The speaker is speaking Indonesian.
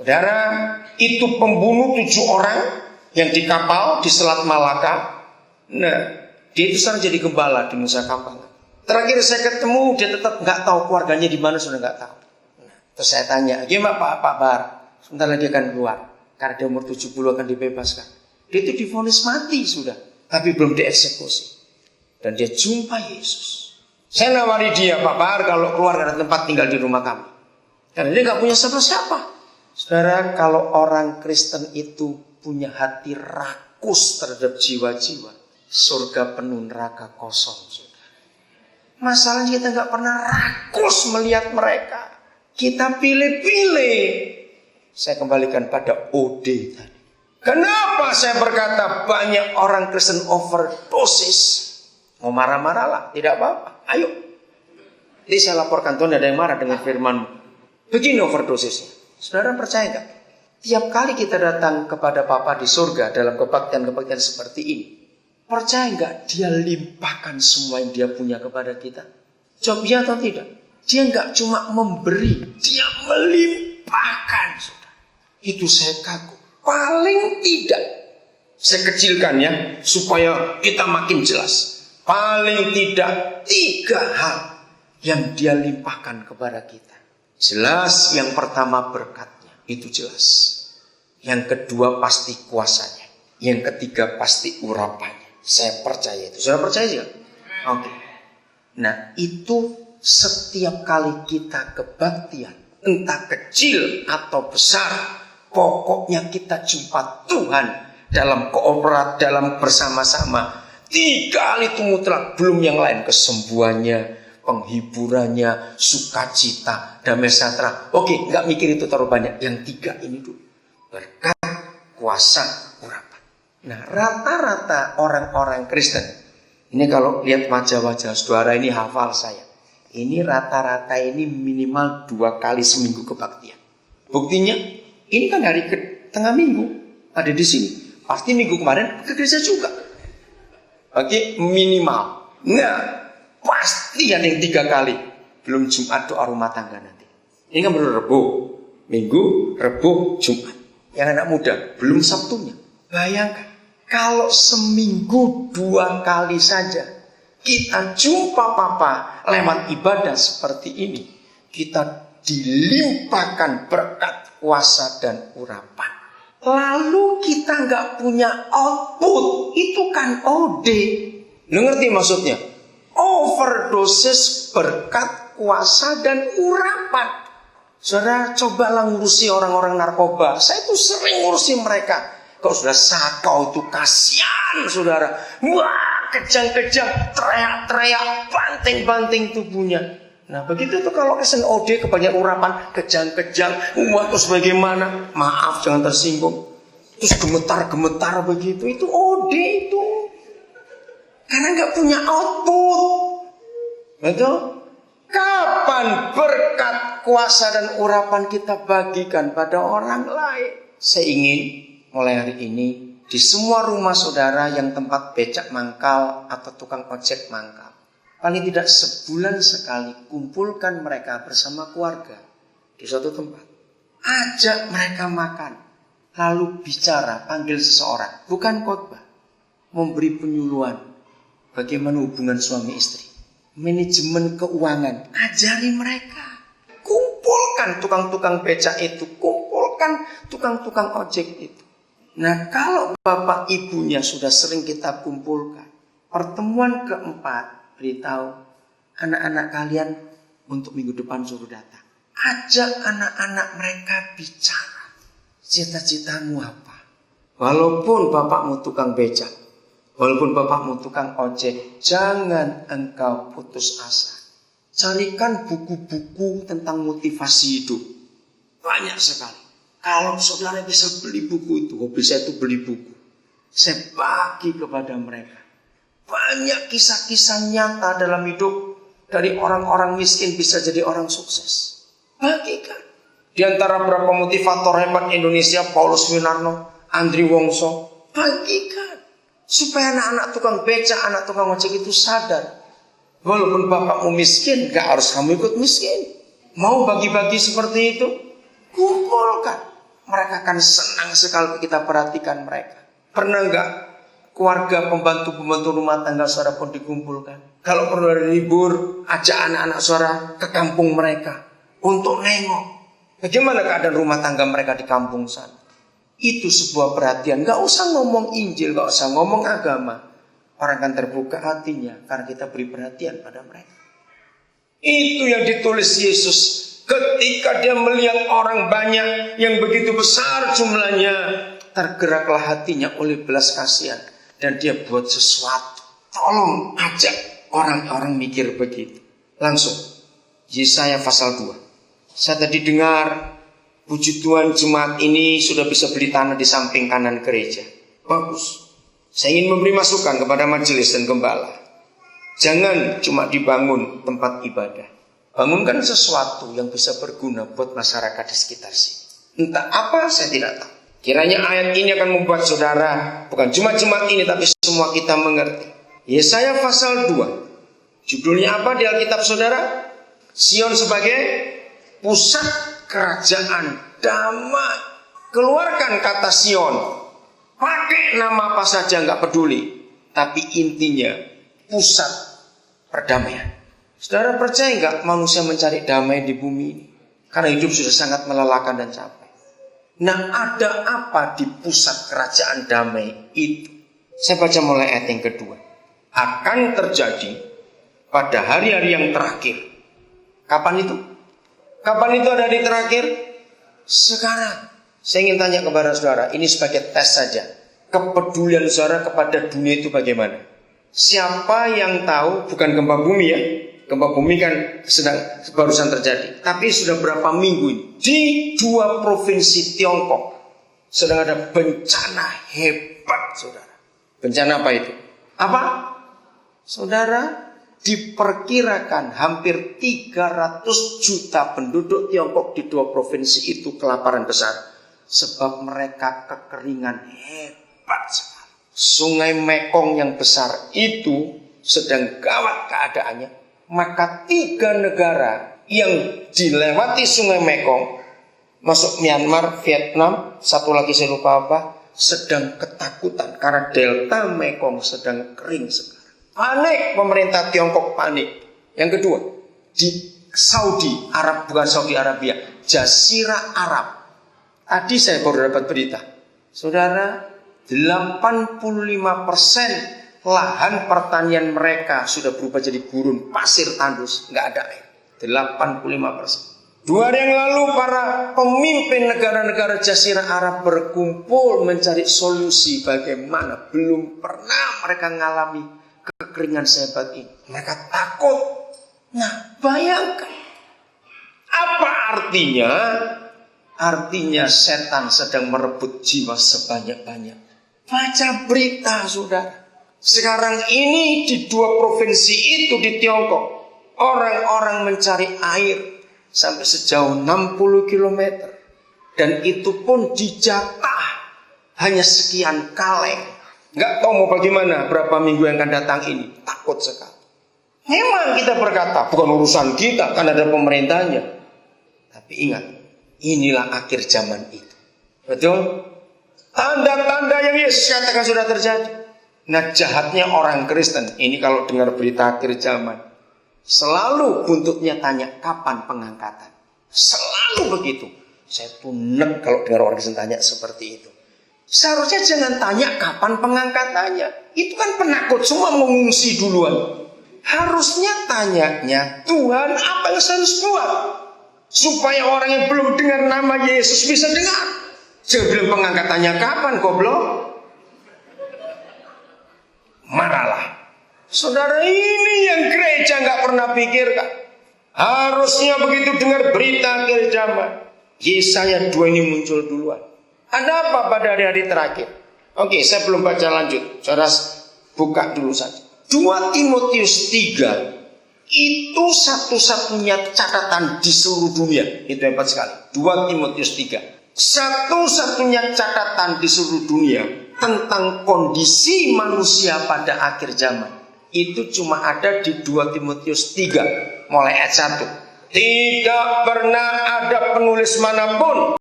Saudara, itu pembunuh 7 orang yang di kapal di Selat Malaka. Nah, dia itu sekarang jadi gembala di Nusa Kambangan. Terakhir saya ketemu, dia tetap nggak tahu keluarganya di mana, sudah nggak tahu. Nah, terus saya tanya, gimana Pak Bar? Sebentar lagi akan keluar, karena dia umur 70 akan dibebaskan. Dia itu divonis mati sudah, tapi belum dieksekusi. Dan dia jumpa Yesus. Saya nawari dia, Pak Bar, kalau keluar ada tempat tinggal di rumah kami. Karena dia nggak punya siapa-siapa. Saudara, kalau orang Kristen itu punya hati rakus terhadap jiwa-jiwa, surga penuh, neraka kosong. Saudara. Masalahnya kita nggak pernah rakus melihat mereka. Kita pilih-pilih. Saya kembalikan pada OD tadi. Kenapa saya berkata banyak orang Kristen overdosis? Mau marah-marahlah, tidak apa-apa. Ayo. Jadi saya laporkan, Tuhan ada yang marah dengan firman. Begini overdosisnya. Saudara percaya nggak? Tiap kali kita datang kepada Bapa di surga dalam kebaktian-kebaktian seperti ini, percaya nggak dia limpahkan semua yang dia punya kepada kita? Jawab ya atau tidak? Dia nggak cuma memberi, dia melimpahkan. Saudara. Itu saya kagum. Paling tidak, saya kecilkan ya, supaya kita makin jelas. Paling tidak 3 hal yang dia limpahkan kepada kita. Jelas, yang pertama berkatnya, itu jelas. Yang kedua pasti kuasanya. Yang ketiga pasti urapannya. Saya percaya itu. Sudah percaya juga? Oke. Nah, itu setiap kali kita kebaktian, entah kecil atau besar, pokoknya kita jumpa Tuhan dalam kooperat, dalam bersama-sama. 3 hal itu mutlak, belum yang lain, kesembuhannya, penghiburannya, sukacita, damai sejahtera. Oke, nggak mikir itu terlalu banyak. Yang 3 ini dulu, berkat, kuasa, urapan. Nah, rata-rata orang-orang Kristen, ini kalau lihat wajah-wajah saudara ini hafal saya. Ini rata-rata ini minimal 2 kali seminggu kebaktian. Buktinya, ini kan hari tengah minggu ada di sini. Pasti minggu kemarin ke gereja juga. Oke, minimal. Nah, pasti ada yang 3 kali. Belum Jumat doa rumah tangga nanti. Ini kan baru Rebo, Minggu, Rebo, Jumat. Yang anak muda, belum Sabtunya. Bayangkan, kalau seminggu 2 kali saja kita jumpa Papa lewat ibadah seperti ini, kita dilimpahkan berkat, kuasa, dan urapan. Lalu kita nggak punya output, itu kan OD. Lu ngerti maksudnya? Overdosis berkat, kuasa, dan urapan. Saudara, cobalah ngurusi orang-orang narkoba. Saya tuh sering ngurusi mereka. Kalau sudah sakau itu kasihan, saudara. Wah, kejang-kejang, teriak-teriak, banting-banting tubuhnya. Nah, begitu tuh kalau kesen OD kebanyakan urapan, kejang-kejang, wah terus bagaimana? Maaf, jangan tersinggung. Terus gemetar-gemetar begitu, itu OD itu. Karena nggak punya output. Betul? Kapan berkat, kuasa, dan urapan kita bagikan pada orang lain? Saya ingin mulai hari ini di semua rumah saudara yang tempat becak mangkal atau tukang ojek mangkal, paling tidak sebulan sekali kumpulkan mereka bersama keluarga di suatu tempat. Ajak mereka makan, lalu bicara, panggil seseorang, bukan khotbah, memberi penyuluhan bagaimana hubungan suami istri, manajemen keuangan, ajari mereka. Kumpulkan tukang-tukang becak itu, kumpulkan tukang-tukang ojek itu. Nah, kalau bapak ibunya sudah sering kita kumpulkan, pertemuan keempat, beritahu anak-anak kalian untuk minggu depan suruh datang. Ajak anak-anak mereka bicara. Cita-citamu apa? Walaupun bapakmu tukang becak, walaupun bapakmu tukang ojek, jangan engkau putus asa. Carikan buku-buku tentang motivasi hidup. Banyak sekali. Kalau saudara bisa beli buku itu, hobi saya itu beli buku. Saya bagi kepada mereka. Banyak kisah-kisah nyata dalam hidup dari orang-orang miskin bisa jadi orang sukses. Bagikan. Di antara beberapa motivator hebat Indonesia, Paulus Winarno, Andri Wongso, bagikan. Supaya anak-anak tukang becak, anak tukang ojek itu sadar. Walaupun bapakmu miskin, gak harus kamu ikut miskin. Mau bagi-bagi seperti itu? Kumpulkan. mereka akan senang sekali kita perhatikan mereka. Pernah enggak keluarga pembantu-pembantu rumah tangga saudara pun dikumpulkan? Kalau perlu ada libur, ajak anak-anak saudara ke kampung mereka untuk nengok bagaimana keadaan rumah tangga mereka di kampung sana. Itu sebuah perhatian. Gak usah ngomong Injil, gak usah ngomong agama. Orang akan terbuka hatinya karena kita beri perhatian pada mereka. Itu yang ditulis Yesus ketika dia melihat orang banyak yang begitu besar jumlahnya. Tergeraklah hatinya oleh belas kasihan dan dia buat sesuatu. Tolong ajak orang-orang mikir begitu. Langsung Yesaya pasal 2. Saya tadi dengar, puji Tuhan jemaat ini sudah bisa beli tanah di samping kanan gereja. Bagus. Saya ingin memberi masukan kepada majelis dan gembala. Jangan cuma dibangun tempat ibadah. Bangunkan sesuatu yang bisa berguna buat masyarakat di sekitar sini. Entah apa, saya tidak tahu. Kiranya ayat ini akan membuat saudara, bukan cuma jemaat ini, tapi semua kita mengerti. Yesaya pasal 2. Judulnya apa di Alkitab saudara? Sion sebagai pusat kerajaan damai. Keluarkan kata Sion. Pakai nama apa saja nggak peduli. Tapi intinya pusat perdamaian. Saudara percaya nggak manusia mencari damai di bumi ini? Karena hidup sudah sangat melelahkan dan capek. Nah, ada apa di pusat kerajaan damai itu? Saya baca mulai ayat yang kedua. Akan terjadi pada hari-hari yang terakhir. Kapan itu? Kapan itu ada di terakhir? Sekarang. Saya ingin tanya kepada saudara, ini sebagai tes saja. Kepedulian saudara kepada dunia itu bagaimana? Siapa yang tahu, bukan gempa bumi ya. Gempa bumi kan barusan terjadi. Tapi sudah berapa minggu ini, di 2 provinsi Tiongkok sedang ada bencana hebat saudara. Bencana apa itu? Apa? Saudara, diperkirakan hampir 300 juta penduduk Tiongkok di 2 provinsi itu kelaparan besar. Sebab mereka kekeringan hebat sekali. Sungai Mekong yang besar itu sedang gawat keadaannya. Maka 3 negara yang dilewati Sungai Mekong, masuk Myanmar, Vietnam, satu lagi saya lupa apa, sedang ketakutan karena delta Mekong sedang kering sekarang. Panik, pemerintah Tiongkok panik. Yang kedua, di Saudi Arab, bukan Saudi Arabia, Jazirah Arab. Tadi saya baru dapat berita, saudara, 85% lahan pertanian mereka sudah berubah jadi gurun, pasir tandus, nggak ada air. 85%. 2 hari yang lalu para pemimpin negara-negara Jazirah Arab berkumpul mencari solusi bagaimana. Belum pernah mereka mengalami kekeringan sehebat ini. Mereka takut. Nah, bayangkan. Apa artinya? Artinya setan sedang merebut jiwa sebanyak-banyak. Baca berita saudara. Sekarang ini di 2 provinsi itu di Tiongkok, orang-orang mencari air sampai sejauh 60 km. Dan itu pun dijatah hanya sekian kaleng. Gak tahu mau bagaimana berapa minggu yang akan datang ini. Takut sekali. Memang kita berkata, bukan urusan kita, kan ada pemerintahnya. Tapi ingat, inilah akhir zaman itu. Betul? Tanda-tanda yang Yesus katakan sudah terjadi. Nah, jahatnya orang Kristen, ini kalau dengar berita akhir zaman, selalu buntutnya tanya, kapan pengangkatan? Selalu begitu. Saya tunek kalau dengar orang Kristen tanya seperti itu. Seharusnya jangan tanya kapan pengangkatannya. Itu kan penakut, semua mengungsi duluan. Harusnya tanyanya, Tuhan apa yang saya harus buat supaya orang yang belum dengar nama Yesus bisa dengar. Jangan bilang pengangkatannya kapan, goblok. Marahlah. Saudara, ini yang gereja gak pernah pikirkan. Harusnya begitu dengar berita akhir zaman, Yesaya 2 ini muncul duluan. Ada apa pada hari-hari terakhir? Oke, saya belum baca lanjut. Saudara buka dulu saja. 2 Timotius 3 itu satu-satunya catatan di seluruh dunia. Itu hebat sekali. 2 Timotius 3. Satu-satunya catatan di seluruh dunia tentang kondisi manusia pada akhir zaman. Itu cuma ada di 2 Timotius 3 mulai ayat 1. Tidak pernah ada penulis manapun